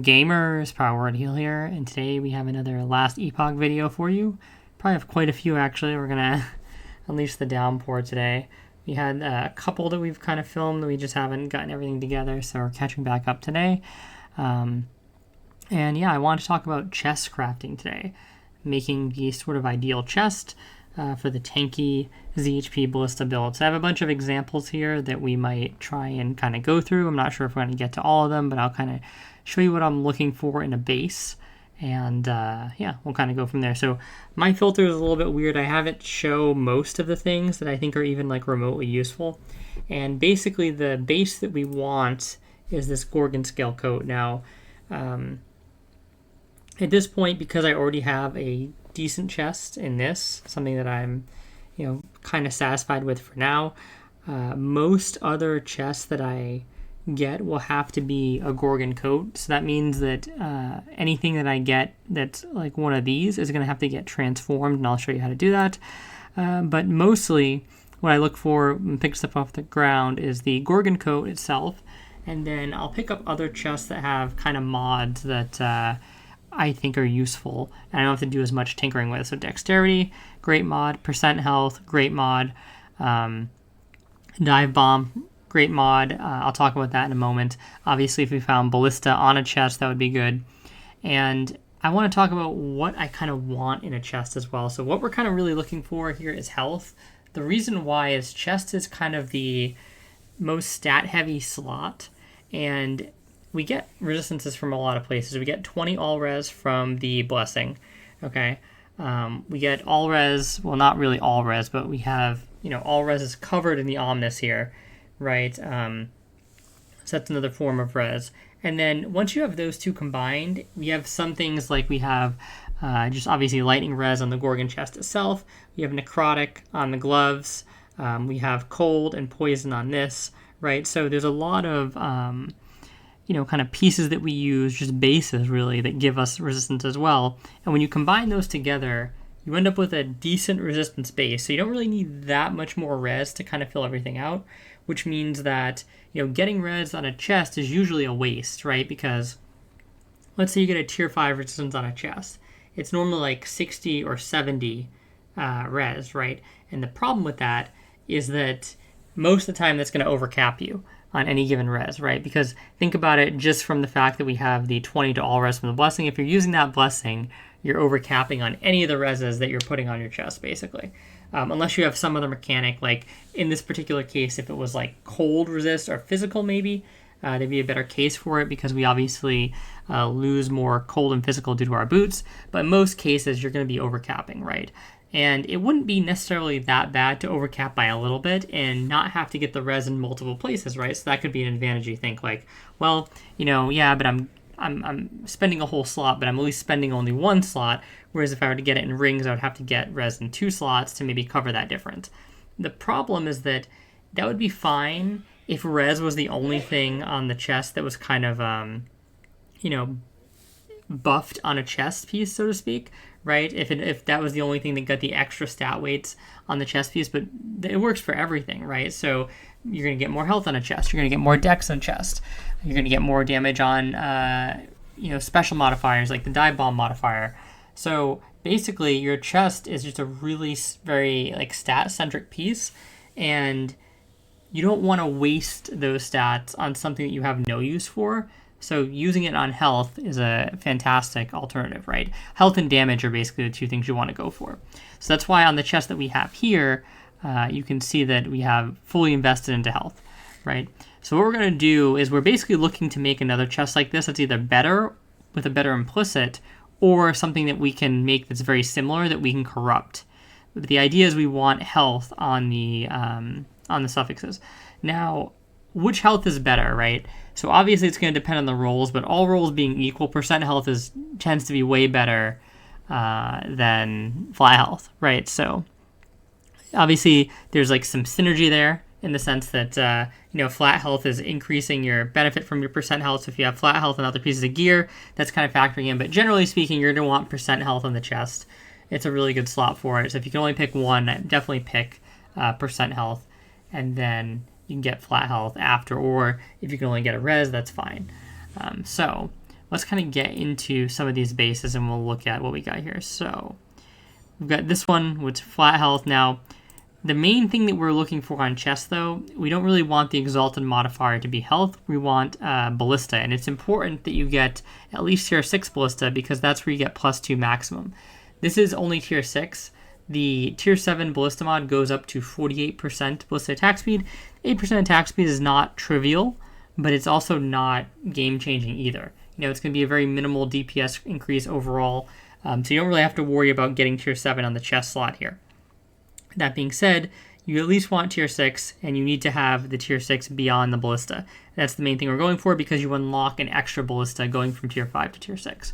gamers? Power Word Heal here, and today we have another last Epoch video for you. Probably have quite a few actually. We're gonna unleash the downpour today. We had a couple that we've kind of filmed, we just haven't gotten everything together, so we're catching back up today. And yeah, I want to talk about chest crafting today, making the sort of ideal chest for the tanky ZHP Ballista build. So I have a bunch of examples here that we might try and kind of go through. I'm not sure if we're going to get to all of them, but I'll kind of show you what I'm looking for in a base. And yeah, we'll kind of go from there. So my filter is a little bit weird. I have it show most of the things that I think are even like remotely useful. And basically the base that we want is this Gorgon scale coat. Now, at this point, because I already have a decent chest in this, something that I'm, kind of satisfied with for now, most other chests that I get will have to be a Gorgon coat. So that means that anything that I get that's like one of these is going to have to get transformed, and I'll show you how to do that. But mostly what I look for and pick stuff off the ground is the Gorgon coat itself, and then I'll pick up other chests that have kind of mods that I think are useful, and I don't have to do as much tinkering with. So dexterity, great mod. Percent health, great mod. Dive bomb, great mod. I'll talk about that in a moment. Obviously, if we found ballista on a chest, that would be good. And I want to talk about what I kind of want in a chest as well. So what we're kind of really looking for here is health. The reason why is chest is kind of the most stat-heavy slot, and we get resistances from a lot of places. We get 20 all-res from the blessing, okay? We get all-res, well, not really all-res, but we have, all-res is covered in the Omnis here, right? So that's another form of res. And then once you have those two combined, we have some things like we have just obviously lightning res on the Gorgon chest itself. We have necrotic on the gloves. We have cold and poison on this, right? So there's a lot of kind of pieces that we use, just bases really, that give us resistance as well. And when you combine those together, you end up with a decent resistance base. So you don't really need that much more res to kind of fill everything out, which means that, getting res on a chest is usually a waste, right? Because let's say you get a tier 5 resistance on a chest. It's normally like 60 or 70 res, right? And the problem with that is that most of the time that's going to overcap you on any given res, right? Because think about it just from the fact that we have the 20 to all res from the blessing. If you're using that blessing, you're overcapping on any of the reses that you're putting on your chest, basically. Unless you have some other mechanic, like in this particular case, if it was like cold resist or physical maybe, there'd be a better case for it because we obviously lose more cold and physical due to our boots. But in most cases, you're going to be overcapping, right? And it wouldn't be necessarily that bad to overcap by a little bit and not have to get the res in multiple places, right? So that could be an advantage. You think like, well, yeah, but I'm spending a whole slot, but I'm at least spending only one slot. Whereas if I were to get it in rings, I would have to get res in 2 slots to maybe cover that difference. The problem is that would be fine if res was the only thing on the chest that was kind of, buffed on a chest piece, so to speak, right? If that was the only thing that got the extra stat weights on the chest piece, but it works for everything, right? So you're going to get more health on a chest, you're going to get more dex on a chest, you're going to get more damage on, special modifiers like the dive bomb modifier. So basically your chest is just a really very like stat-centric piece, and you don't want to waste those stats on something that you have no use for. So using it on health is a fantastic alternative, right? Health and damage are basically the two things you want to go for. So that's why on the chest that we have here, you can see that we have fully invested into health, right? So what we're going to do is we're basically looking to make another chest like this that's either better with a better implicit or something that we can make that's very similar that we can corrupt. But the idea is we want health on the suffixes. Now, which health is better, right? So obviously it's going to depend on the rolls, but all rolls being equal, percent health tends to be way better than flat health, right? So obviously there's like some synergy there in the sense that flat health is increasing your benefit from your percent health. So if you have flat health and other pieces of gear, that's kind of factoring in. But generally speaking, you're going to want percent health on the chest. It's a really good slot for it. So if you can only pick one, definitely pick percent health, and then you can get flat health after, or if you can only get a res, that's fine. So let's kind of get into some of these bases and we'll look at what we got here. So we've got this one with flat health. Now, the main thing that we're looking for on chest, though, we don't really want the exalted modifier to be health. We want Ballista, and it's important that you get at least tier 6 Ballista because that's where you get +2 maximum. This is only tier 6. The tier 7 Ballista mod goes up to 48% Ballista attack speed. 8% attack speed is not trivial, but it's also not game-changing either. It's going to be a very minimal DPS increase overall, so you don't really have to worry about getting tier 7 on the chest slot here. That being said, you at least want tier 6, and you need to have the tier 6 beyond the Ballista. That's the main thing we're going for because you unlock an extra Ballista going from tier 5 to tier 6.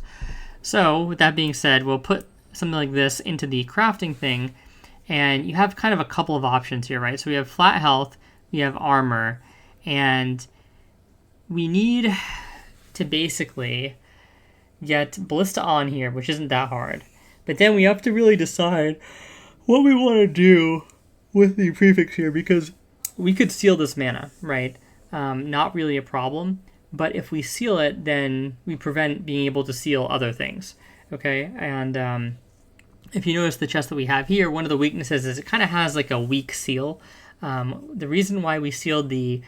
So, with that being said, we'll put something like this into the crafting thing, and you have kind of a couple of options here, right? So we have flat health, we have armor, and we need to basically get Ballista on here, which isn't that hard. But then we have to really decide what we want to do with the prefix here, because we could seal this mana, right? Not really a problem, but if we seal it, then we prevent being able to seal other things, okay? And if you notice the chest that we have here, one of the weaknesses is it kind of has like a weak seal. The reason why we sealed the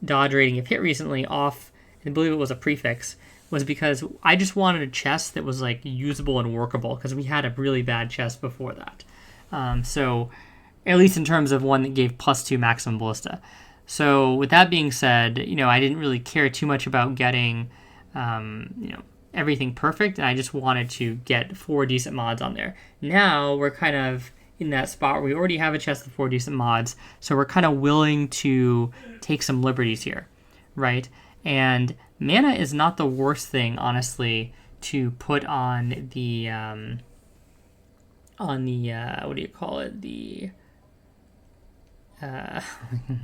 dodge rating of hit recently off, I believe it was a prefix, was because I just wanted a chest that was like usable and workable, because we had a really bad chest before that. So at least in terms of one that gave +2 maximum Ballista. So with that being said, I didn't really care too much about getting, everything perfect, and I just wanted to get 4 decent mods on there. Now we're kind of in that spot where we already have a chest of 4 decent mods, so we're kind of willing to take some liberties here, right? And mana is not the worst thing, honestly, to put on the what do you call it? The oh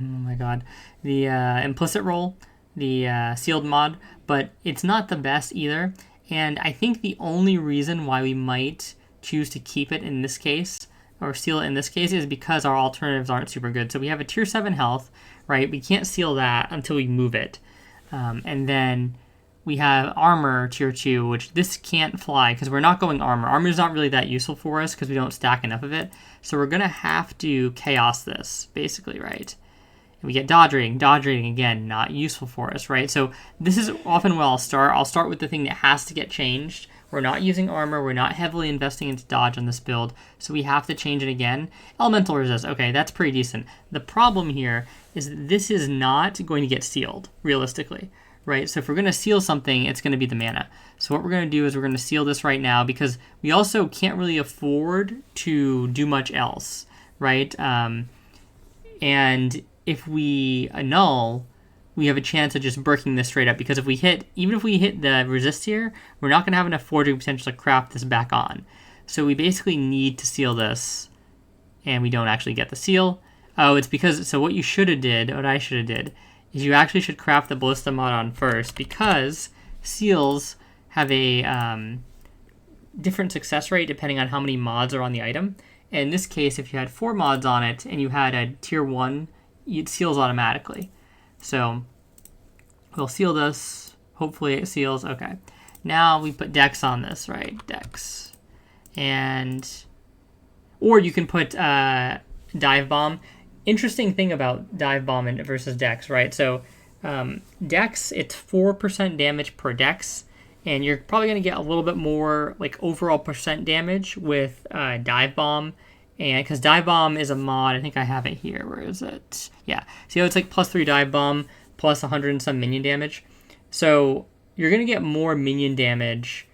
my god, the implicit roll, the sealed mod, but it's not the best either. And I think the only reason why we might choose to keep it in this case, or seal it in this case, is because our alternatives aren't super good. So we have a tier 7 health, right? We can't seal that until we move it. And then we have armor tier 2, which this can't fly because we're not going armor. Armor is not really that useful for us because we don't stack enough of it. So we're going to have to chaos this, basically, right? And we get dodge rating. Dodge rating, again, not useful for us, right? So this is often where I'll start. I'll start with the thing that has to get changed. We're not using armor. We're not heavily investing into dodge on this build. So we have to change it again. Elemental resist. Okay, that's pretty decent. The problem here is that this is not going to get sealed, realistically. Right, so if we're going to seal something, it's going to be the mana. So what we're going to do is we're going to seal this right now because we also can't really afford to do much else, right? And if we annul, we have a chance of just breaking this straight up because if we hit, even if we hit the resist here, we're not going to have enough forging potential to craft this back on. So we basically need to seal this, and we don't actually get the seal. Oh, it's because, so what you should have did, what I should have did, is you actually should craft the Ballista mod on first because seals have a different success rate depending on how many mods are on the item. And in this case, if you had 4 mods on it and you had a tier 1, it seals automatically. So we'll seal this. Hopefully it seals. Okay. Now we put Dex on this, right? Dex. Or you can put Dive Bomb. Interesting thing about Dive Bomb versus Dex, right? So Dex, it's 4% damage per Dex, and you're probably going to get a little bit more like overall percent damage with Dive Bomb, and because Dive Bomb is a mod, I think I have it here. Where is it? Yeah, see how it's like +3 Dive Bomb plus 100 and some minion damage. So you're going to get more minion damage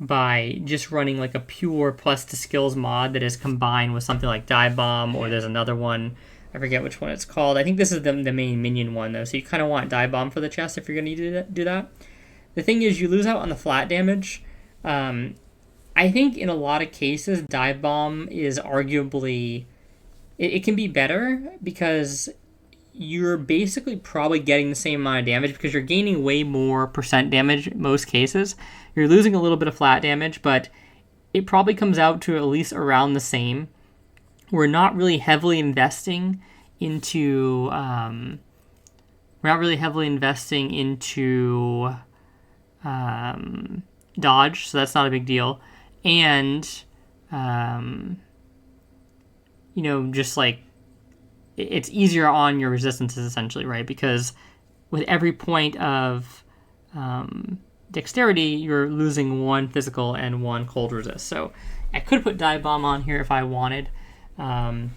by just running like a pure plus to skills mod that is combined with something like Dive Bomb, or there's another one, I forget which one it's called. I think this is the main minion one though, so you kind of want Dive Bomb for the chest if you're going to do that. The thing is, you lose out on the flat damage. I think in a lot of cases, Dive Bomb is arguably, it can be better because you're basically probably getting the same amount of damage because you're gaining way more percent damage in most cases. You're losing a little bit of flat damage, but it probably comes out to at least around the same. We're not really heavily investing into dodge, so that's not a big deal. And, just like it's easier on your resistances essentially, right? Because with every point of dexterity, you're losing one physical and one cold resist. So I could put dive bomb on here if I wanted. Actually,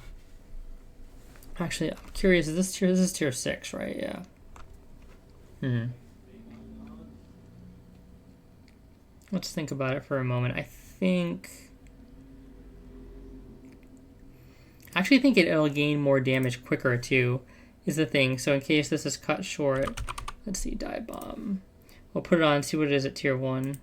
I'm curious. This is tier 6, right? Yeah. Let's think about it for a moment. I actually think it'll gain more damage quicker too, is the thing. So in case this is cut short, let's see, dive bomb. We'll put it on and see what it is at tier 1.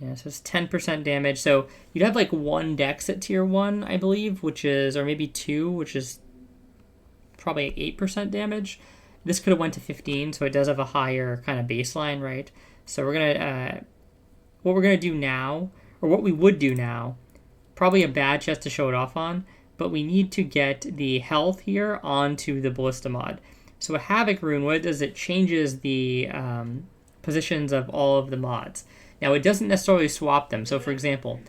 Yeah, so it's 10% damage. So you'd have like 1 dex at tier 1, I believe, which is, or maybe 2, which is probably 8% damage. This could have went to 15, so it does have a higher kind of baseline, right? So we're gonna, what we're gonna do now, or what we would do now, probably a bad chest to show it off on, but we need to get the health here onto the Ballista mod. So a Havoc rune, what it does, it changes the positions of all of the mods. Now it doesn't necessarily swap them. So for example,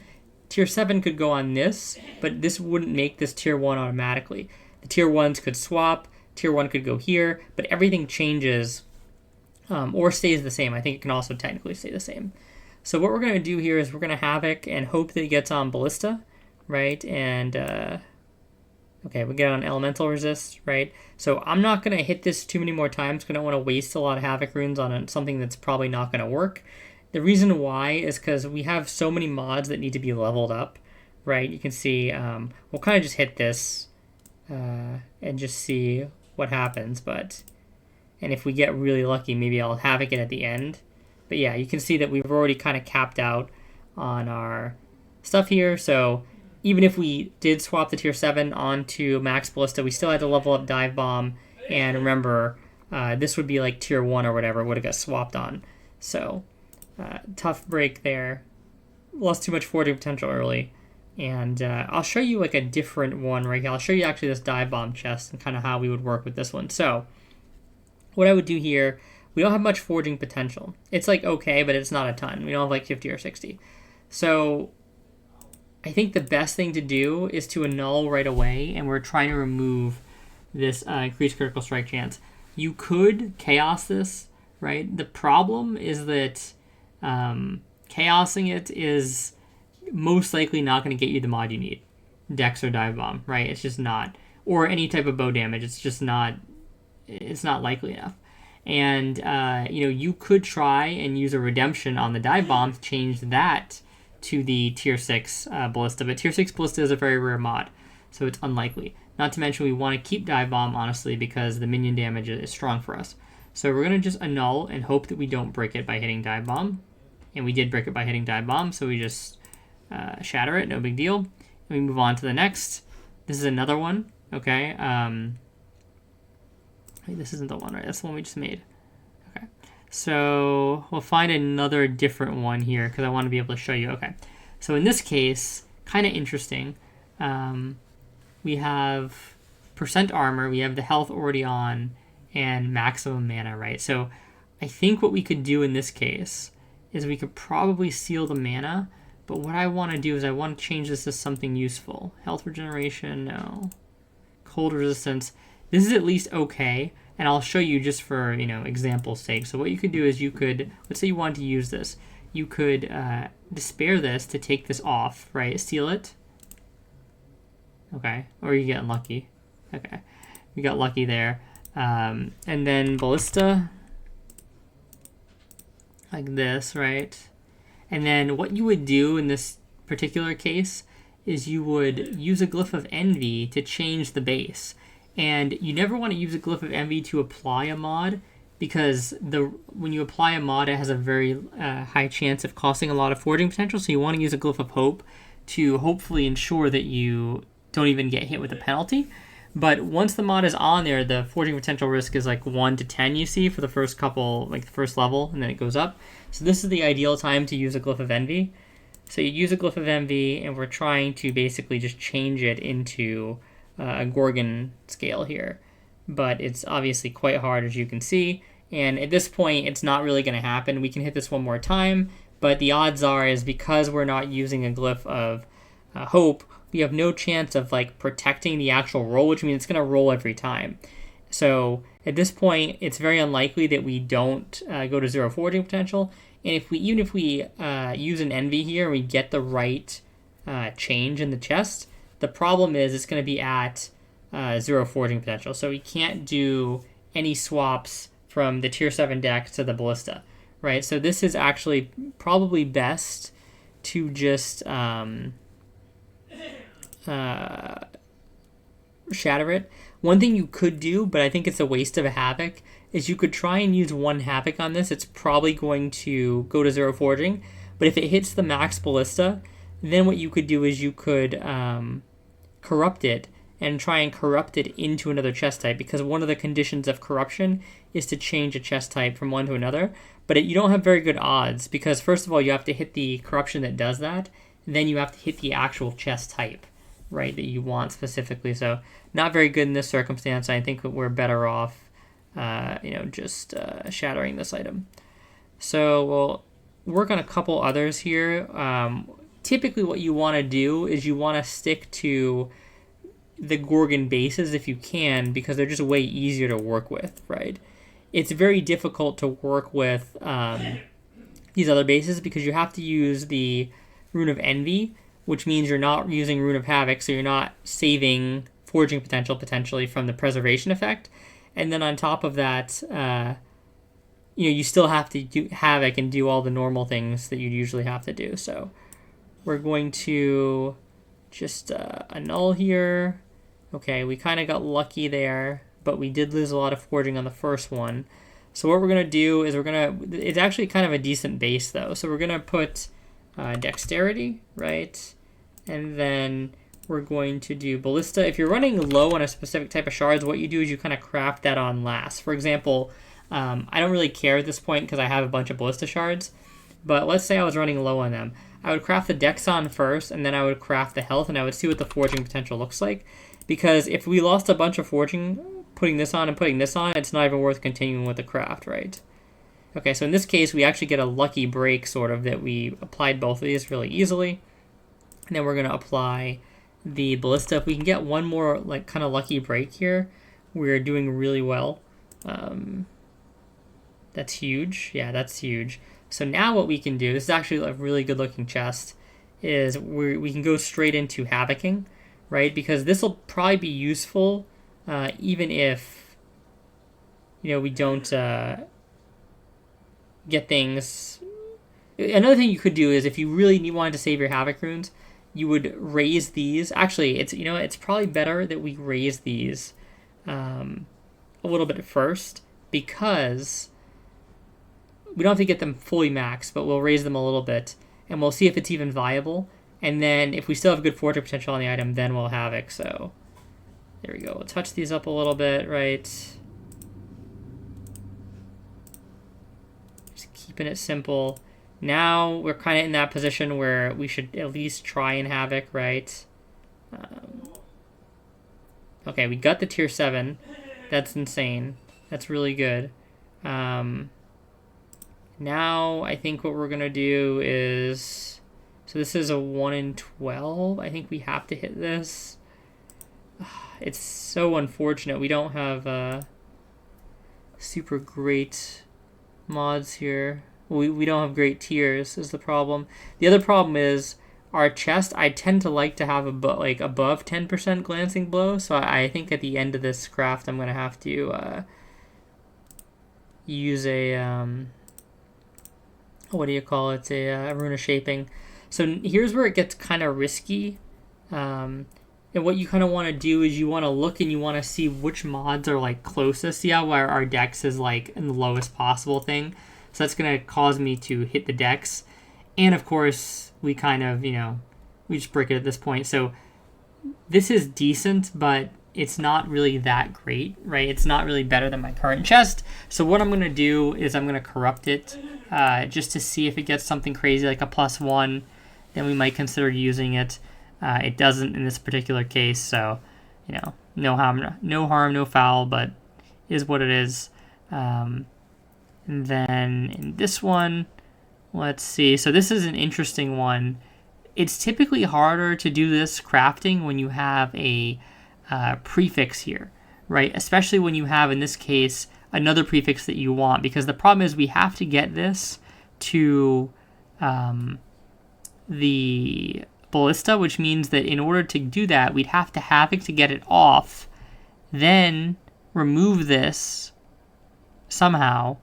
tier 7 could go on this, but this wouldn't make this tier 1 automatically. The tier 1s could swap, tier 1 could go here, but everything changes or stays the same. I think it can also technically stay the same. So what we're going to do here is we're going to Havoc and hope that it gets on Ballista, right? And, okay, we get on Elemental Resist, right? So I'm not going to hit this too many more times because I don't want to waste a lot of Havoc runes on something that's probably not going to work. The reason why is because we have so many mods that need to be leveled up, right? You can see, we'll kind of just hit this and just see what happens, and if we get really lucky, maybe I'll Havoc it at the end. But yeah, you can see that we've already kind of capped out on our stuff here. So even if we did swap the tier 7 onto Max Ballista, we still had to level up Dive Bomb. And remember, this would be like tier 1 or whatever, would have got swapped on. So tough break there. Lost too much forwarding potential early. And I'll show you like a different one right here. I'll show you actually this Dive Bomb chest and kind of how we would work with this one. So what I would do here, we don't have much forging potential. It's like okay, but it's not a ton. We don't have like 50 or 60. So I think the best thing to do is to annul right away, and we're trying to remove this increased critical strike chance. You could chaos this, right? The problem is that chaosing it is most likely not going to get you the mod you need. Dex or Dive Bomb, right? It's just not. Or any type of bow damage. It's just not, it's not likely enough. And, you could try and use a redemption on the Dive Bomb to change that to the tier 6 Ballista. But tier 6 Ballista is a very rare mod, so it's unlikely. Not to mention we want to keep Dive Bomb, honestly, because the minion damage is strong for us. So we're going to just annul and hope that we don't break it by hitting Dive Bomb. And we did break it by hitting Dive Bomb, so we just shatter it, no big deal. And we move on to the next. This is another one, okay? This isn't the one, right? That's the one we just made. Okay. So we'll find another different one here because I want to be able to show you. Okay. So in this case, kind of interesting. We have percent armor. We have the health already on and maximum mana, right? So I think what we could do in this case is we could probably seal the mana. But what I want to do is I want to change this to something useful. Health regeneration, no. Cold resistance. This is at least okay, and I'll show you just for, example's sake. So what you could do is you could, let's say you want to use this. You could despair this to take this off, right? Seal it. Okay, or you get unlucky. Okay, we got lucky there. And then Ballista, like this, right? And then what you would do in this particular case is you would use a Glyph of Envy to change the base. And you never want to use a Glyph of Envy to apply a mod because when you apply a mod, it has a very high chance of costing a lot of forging potential. So you want to use a Glyph of Hope to hopefully ensure that you don't even get hit with a penalty. But once the mod is on there, the forging potential risk is like 1 to 10, you see, for the first couple, like the first level, and then it goes up. So this is the ideal time to use a Glyph of Envy. So you use a Glyph of Envy, and we're trying to basically just change it into a Gorgon scale here. But it's obviously quite hard, as you can see, And at this point, it's not really going to happen. We can hit this one more time, but the odds are is because we're not using a glyph of hope, we have no chance of like protecting the actual roll, which means it's going to roll every time. So at this point, it's very unlikely that we don't go to 0 forging potential. And if we use an envy here and we get the right change in the chest, the problem is it's going to be at 0 forging potential. So we can't do any swaps from the tier 7 deck to the Ballista, right? So this is actually probably best to just shatter it. One thing you could do, but I think it's a waste of a Havoc, is you could try and use one Havoc on this. It's probably going to go to 0 forging, but if it hits the max Ballista, then what you could do is you could corrupt it and try and corrupt it into another chest type, because one of the conditions of corruption is to change a chest type from one to another. But you don't have very good odds, because first of all, you have to hit the corruption that does that, and then you have to hit the actual chest type, right, that you want specifically. So not very good in this circumstance. I think we're better off, just shattering this item. So we'll work on a couple others here. Typically what you want to do is you want to stick to the Gorgon bases if you can, because they're just way easier to work with, right? It's very difficult to work with these other bases because you have to use the Rune of Envy, which means you're not using Rune of Havoc, so you're not saving forging potential potentially from the preservation effect. And then on top of that, you still have to do Havoc and do all the normal things that you'd usually have to do. So we're going to just annul here. Okay, we kind of got lucky there, but we did lose a lot of forging on the first one. So what we're going to do is it's actually kind of a decent base though. So we're going to put dexterity, right? And then we're going to do Ballista. If you're running low on a specific type of shards, what you do is you kind of craft that on last. For example, I don't really care at this point because I have a bunch of Ballista shards, but let's say I was running low on them. I would craft the Dex on first, and then I would craft the health, and I would see what the forging potential looks like. Because if we lost a bunch of forging, putting this on and putting this on, it's not even worth continuing with the craft, right? Okay, so in this case, we actually get a lucky break, sort of, that we applied both of these really easily. And then we're going to apply the Ballista. If we can get one more, like, kind of lucky break here, we're doing really well. That's huge. Yeah, that's huge. So now what we can do, this is actually a really good looking chest, is we can go straight into Havocing, right? Because this will probably be useful even if, we don't get things. Another thing you could do is if you really wanted to save your Havoc runes, you would raise these. Actually, it's probably better that we raise these a little bit first, because we don't have to get them fully maxed, but we'll raise them a little bit, and we'll see if it's even viable. And then if we still have good forging potential on the item, then we'll Havoc. So there we go. We'll touch these up a little bit, right? Just keeping it simple. Now we're kind of in that position where we should at least try and Havoc, right? Okay, we got the tier 7. That's insane. That's really good. Now I think what we're going to do is... So this is a 1 in 12. I think we have to hit this. It's so unfortunate. We don't have super great mods here. We don't have great tiers is the problem. The other problem is our chest. I tend to like to have above 10% glancing blow. So I think at the end of this craft, I'm going to have to use a... what do you call it? A rune of shaping. So here's where it gets kind of risky. And what you kind of want to do is you want to look and you want to see which mods are like closest. See how our dex is like in the lowest possible thing. So that's going to cause me to hit the dex. And of course, we kind of, we just break it at this point. So this is decent, but it's not really that great, right? It's not really better than my current chest. So what I'm going to do is I'm going to corrupt it just to see if it gets something crazy like a +1. Then we might consider using it. It doesn't in this particular case, so no harm, no foul, but is what it is. And then in this one, let's see. So this is an interesting one. It's typically harder to do this crafting when you have a prefix here, right? Especially when you have, in this case, another prefix that you want, because the problem is we have to get this to the Ballista, which means that in order to do that, we'd have to Havoc to get it off, then remove this somehow,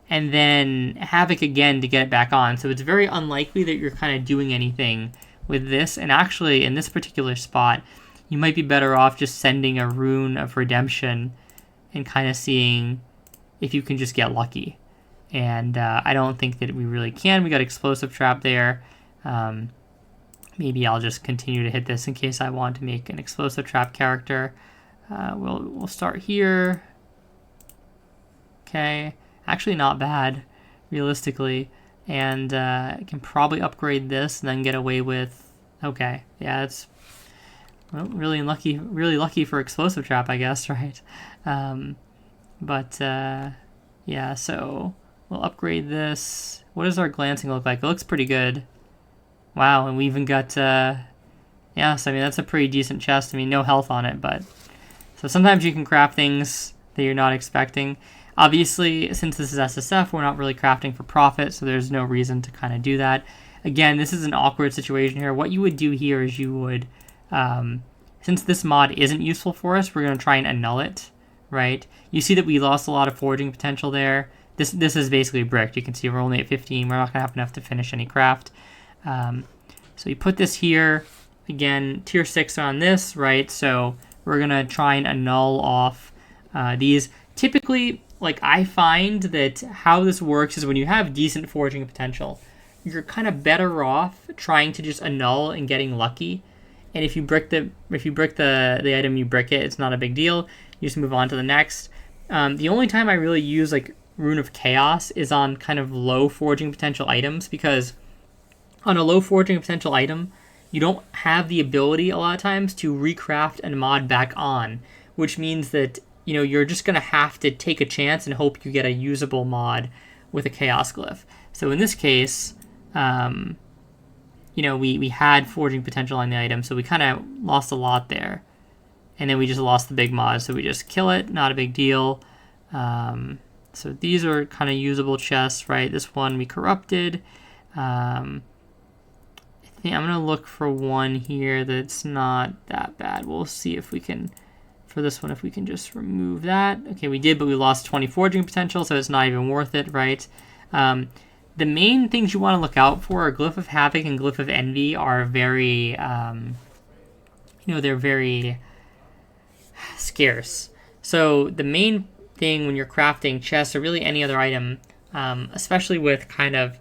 and then Havoc again to get it back on. So it's very unlikely that you're kind of doing anything with this. And actually, in this particular spot, you might be better off just sending a Rune of Redemption and kind of seeing if you can just get lucky. And I don't think that we really can. We got Explosive Trap there. Maybe I'll just continue to hit this in case I want to make an Explosive Trap character. We'll start here. Okay, actually not bad, realistically. And I can probably upgrade this and then get away with. Okay, yeah, it's really lucky for Explosive Trap, I guess, right? Yeah, so we'll upgrade this. What does our glancing look like? It looks pretty good. Wow, and we even got, yes, I mean, that's a pretty decent chest. I mean, no health on it, but. So sometimes you can craft things that you're not expecting. Obviously, since this is SSF, we're not really crafting for profit, so there's no reason to kind of do that. Again, this is an awkward situation here. What you would do here is you would, since this mod isn't useful for us, we're going to try and annul it, right? You see that we lost a lot of forging potential there. This is basically bricked. You can see we're only at 15. We're not going to have enough to finish any craft. So you put this here. Again, tier 6 on this, right? So we're going to try and annul off these. Typically, like, I find that how this works is when you have decent forging potential, you're kind of better off trying to just annul and getting lucky. And if you brick the item, you brick it. It's not a big deal. You just move on to the next. The only time I really use like Rune of Chaos is on kind of low forging potential items, because on a low forging potential item, you don't have the ability a lot of times to recraft and mod back on, which means that, you know, you're just going to have to take a chance and hope you get a usable mod with a Chaos Glyph. So in this case, you know, we had forging potential on the item, so we kind of lost a lot there. And then we just lost the big mod, so we just kill it, not a big deal. So these are kind of usable chests, right? This one we corrupted. I think I'm going to look for one here that's not that bad. We'll see if we can, for this one, if we can just remove that. Okay, we did, but we lost 20 forging potential, so it's not even worth it, right? The main things you want to look out for are Glyph of Havoc and Glyph of Envy are very, you know, they're very scarce. So the main thing when you're crafting chests or really any other item, especially with kind of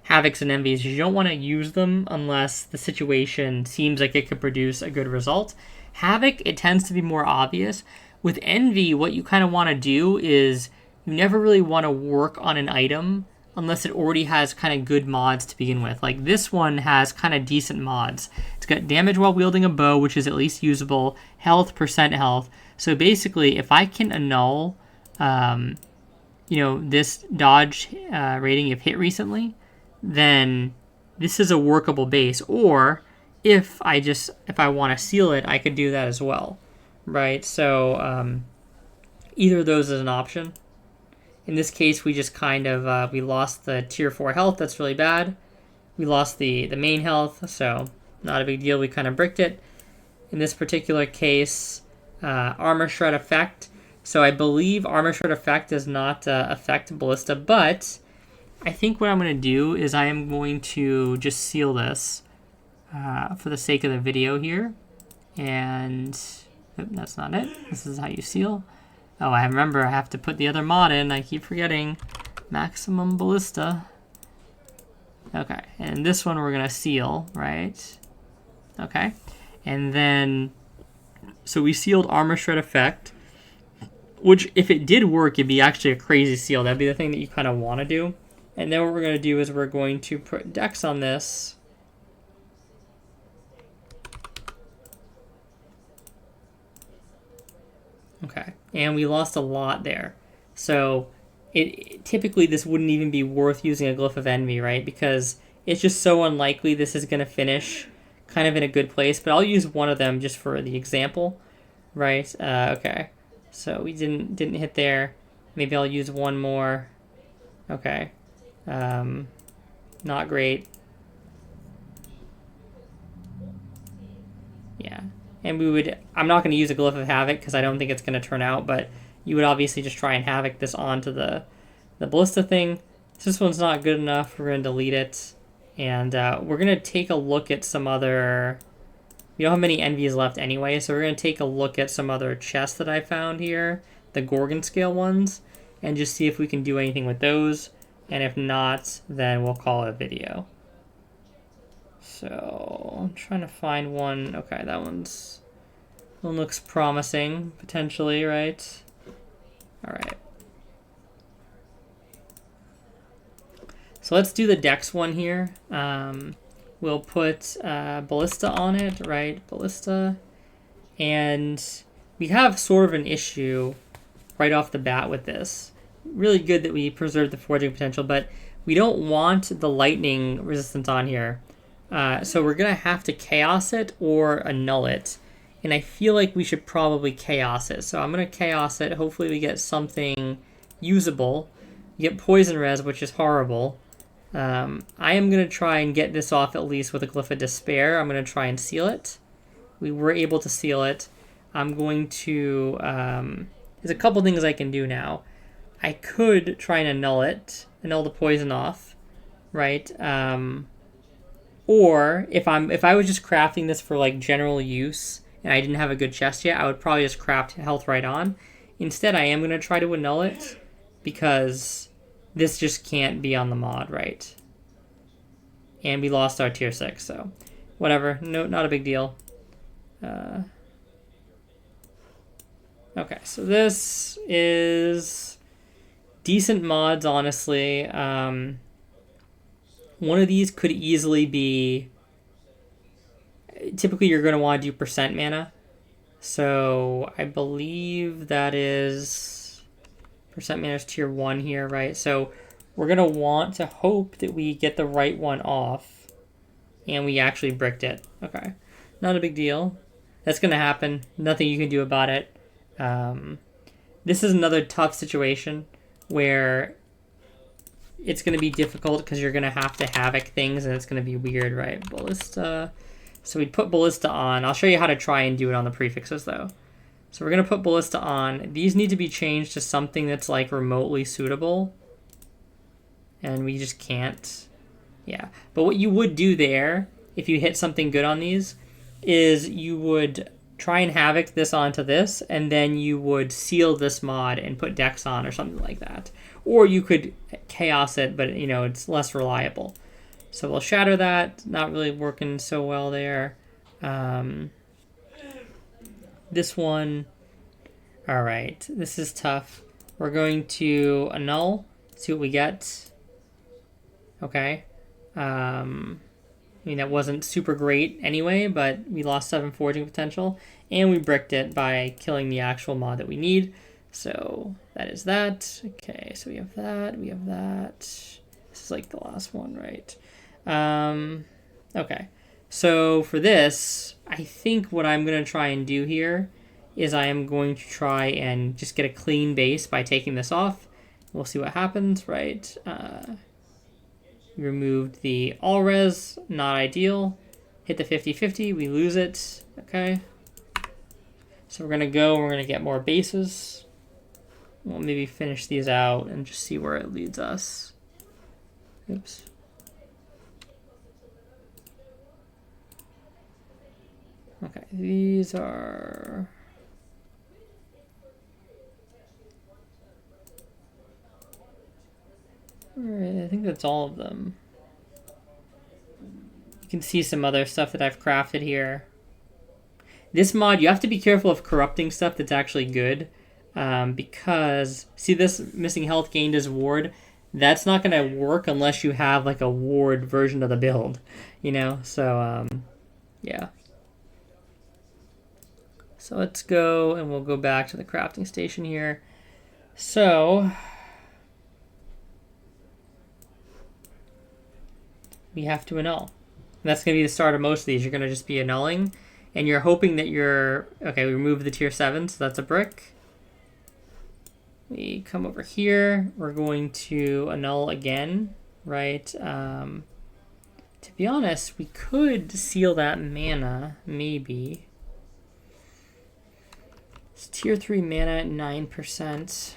Havocs and Envies, you don't want to use them unless the situation seems like it could produce a good result. Havoc, it tends to be more obvious. With Envy, what you kind of want to do is you never really want to work on an item unless it already has kind of good mods to begin with. Like this one has kind of decent mods. It's got damage while wielding a bow, which is at least usable, health, percent health. So basically, if I can annul, you know, this dodge rating if hit recently, then this is a workable base. Or if I want to seal it, I could do that as well, right? So either of those is an option. In this case, we just kind of, we lost the tier 4 health. That's really bad. We lost the main health, so not a big deal. We kind of bricked it. In this particular case, Armor Shred effect. So I believe Armor Shred effect does not affect Ballista, but I think what I'm going to do is I am going to just seal this for the sake of the video here. And that's not it. This is how you seal. Oh, I remember I have to put the other mod in. I keep forgetting. Maximum Ballista. Okay, and this one we're going to seal, right? Okay, and then, so we sealed Armor Shred effect, which if it did work, it'd be actually a crazy seal. That'd be the thing that you kind of want to do. And then what we're going to do is we're going to put Dex on this. Okay, and we lost a lot there. So typically this wouldn't even be worth using a Glyph of Envy, right? Because it's just so unlikely this is going to finish kind of in a good place. But I'll use one of them just for the example, right? Okay, so we didn't hit there. Maybe I'll use one more. Okay, not great. Yeah, and we would. I'm not going to use a Glyph of Havoc because I don't think it's going to turn out. But you would obviously just try and Havoc this onto the Ballista thing. This one's not good enough. We're going to delete it. And we're going to take a look at some other... We don't have many envies left anyway, so we're going to take a look at some other chests that I found here, the Gorgon scale ones, and just see if we can do anything with those. And if not, then we'll call it a video. So I'm trying to find one. Okay, that one looks promising, potentially, right? All right. So let's do the Dex one here. We'll put Ballista on it, right? Ballista. And we have sort of an issue right off the bat with this. Really good that we preserved the forging potential, but we don't want the lightning resistance on here. So we're going to have to chaos it or annul it. And I feel like we should probably chaos it. So I'm going to chaos it. Hopefully we get something usable. You get poison res, which is horrible. I am going to try and get this off at least with a Glyph of Despair. I'm going to try and seal it. We were able to seal it. I'm going to... there's a couple things I can do now. I could try and annul it. Annul the poison off. Right? Or if I was just crafting this for like general use and I didn't have a good chest yet, I would probably just craft health right on. Instead, I am going to try to annul it because this just can't be on the mod, right? And we lost our tier 6, so whatever. No, not a big deal. Okay, so this is decent mods, honestly. One of these could easily be... Typically, you're going to want to do percent mana. So I believe that is... Percent mana is tier 1 here, right? So we're going to want to hope that we get the right one off. And we actually bricked it. Okay. Not a big deal. That's going to happen. Nothing you can do about it. This is another tough situation where it's going to be difficult because you're going to have to Havoc things and it's going to be weird, right? Ballista. So we'd put Ballista on. I'll show you how to try and do it on the prefixes, though. So we're going to put Ballista on. These need to be changed to something that's like remotely suitable. And we just can't. Yeah. But what you would do there, if you hit something good on these, is you would try and Havoc this onto this, and then you would seal this mod and put Dex on or something like that. Or you could Chaos it, but you know, it's less reliable. So we'll shatter that. Not really working so well there. This one, all right, this is tough. We're going to annul, see what we get. Okay. I mean, that wasn't super great anyway, but we lost 7 forging potential, and we bricked it by killing the actual mod that we need. So that is that. Okay, so we have that, we have that. This is like the last one, right? Okay. So for this, I think what I'm going to try and do here is I am going to try and just get a clean base by taking this off. We'll see what happens, right? Removed the all res, not ideal. Hit the 50-50, we lose it. Okay. So we're going to go, we're going to get more bases. We'll maybe finish these out and just see where it leads us. Oops. Okay, these are... Alright, I think that's all of them. You can see some other stuff that I've crafted here. This mod, you have to be careful of corrupting stuff that's actually good. Because, see this missing health gained as ward? That's not going to work unless you have like a ward version of the build. You know, so, yeah. So let's go, and we'll go back to the crafting station here. So, we have to annul. And that's going to be the start of most of these. You're going to just be annulling, and you're hoping that you're... Okay, we remove the tier 7, so that's a brick. We come over here. We're going to annul again, right? To be honest, we could seal that mana, maybe. It's tier 3 mana at 9%.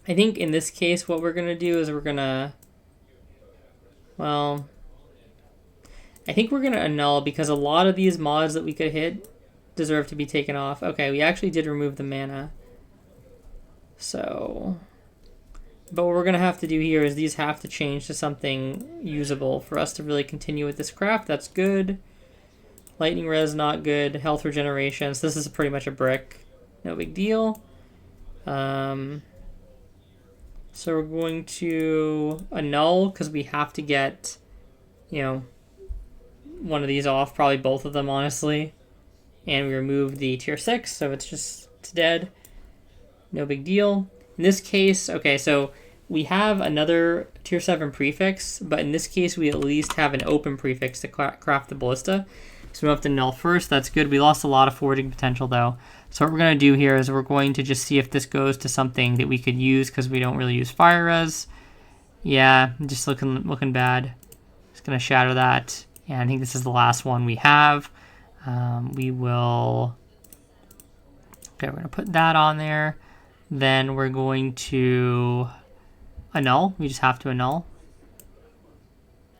I think in this case, what we're going to do is we're going to... Well, I think we're going to annul because a lot of these mods that we could hit deserve to be taken off. Okay, we actually did remove the mana. So... But what we're going to have to do here is these have to change to something usable for us to really continue with this craft. That's good. Lightning res, not good. Health regeneration. So this is pretty much a brick. No big deal. So we're going to annul because we have to get, one of these off. Probably both of them, honestly. And we remove the tier 6, so it's dead. No big deal. In this case, okay, so we have another tier 7 prefix, but in this case we at least have an open prefix to craft the Ballista. So we have to null first. That's good. We lost a lot of forwarding potential though. So what we're going to do here is we're going to just see if this goes to something that we could use because we don't really use fire res. Yeah, just looking bad. Just going to shatter that. And I think this is the last one we have. We're going to put that on there. Then we're going to annul. We just have to annul.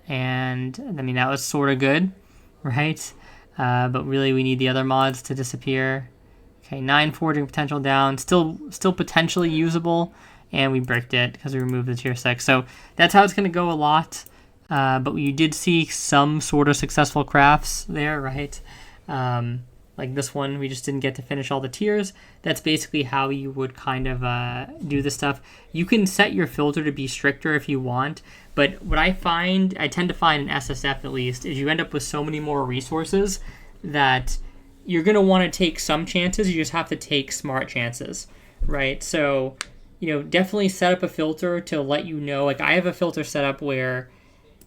And I mean, that was sort of good, right? But really we need the other mods to disappear. Okay, 9 forging potential down, still potentially usable, and we bricked it because we removed the tier 6. So that's how it's going to go a lot. But we did see some sort of successful crafts there, right? Like this one, we just didn't get to finish all the tiers. That's basically how you would kind of do this stuff. You can set your filter to be stricter if you want, but what I tend to find in SSF at least, is you end up with so many more resources that you're going to want to take some chances. You just have to take smart chances, right? So, definitely set up a filter to let you know. Like I have a filter set up where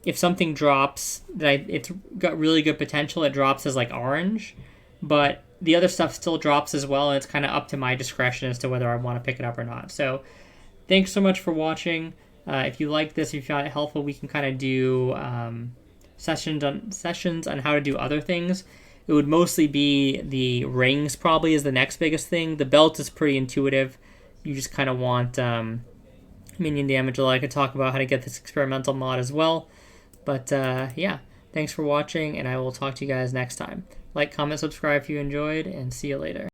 if something drops that it's got really good potential, it drops as like orange. But the other stuff still drops as well, and it's kind of up to my discretion as to whether I want to pick it up or not. So thanks so much for watching. If you like this, if you found it helpful, we can kind of do sessions on how to do other things. It would mostly be the rings probably is the next biggest thing. The belt is pretty intuitive. You just kind of want minion damage, although I could talk about how to get this experimental mod as well. But yeah, thanks for watching, and I will talk to you guys next time. Like, comment, subscribe if you enjoyed, and see you later.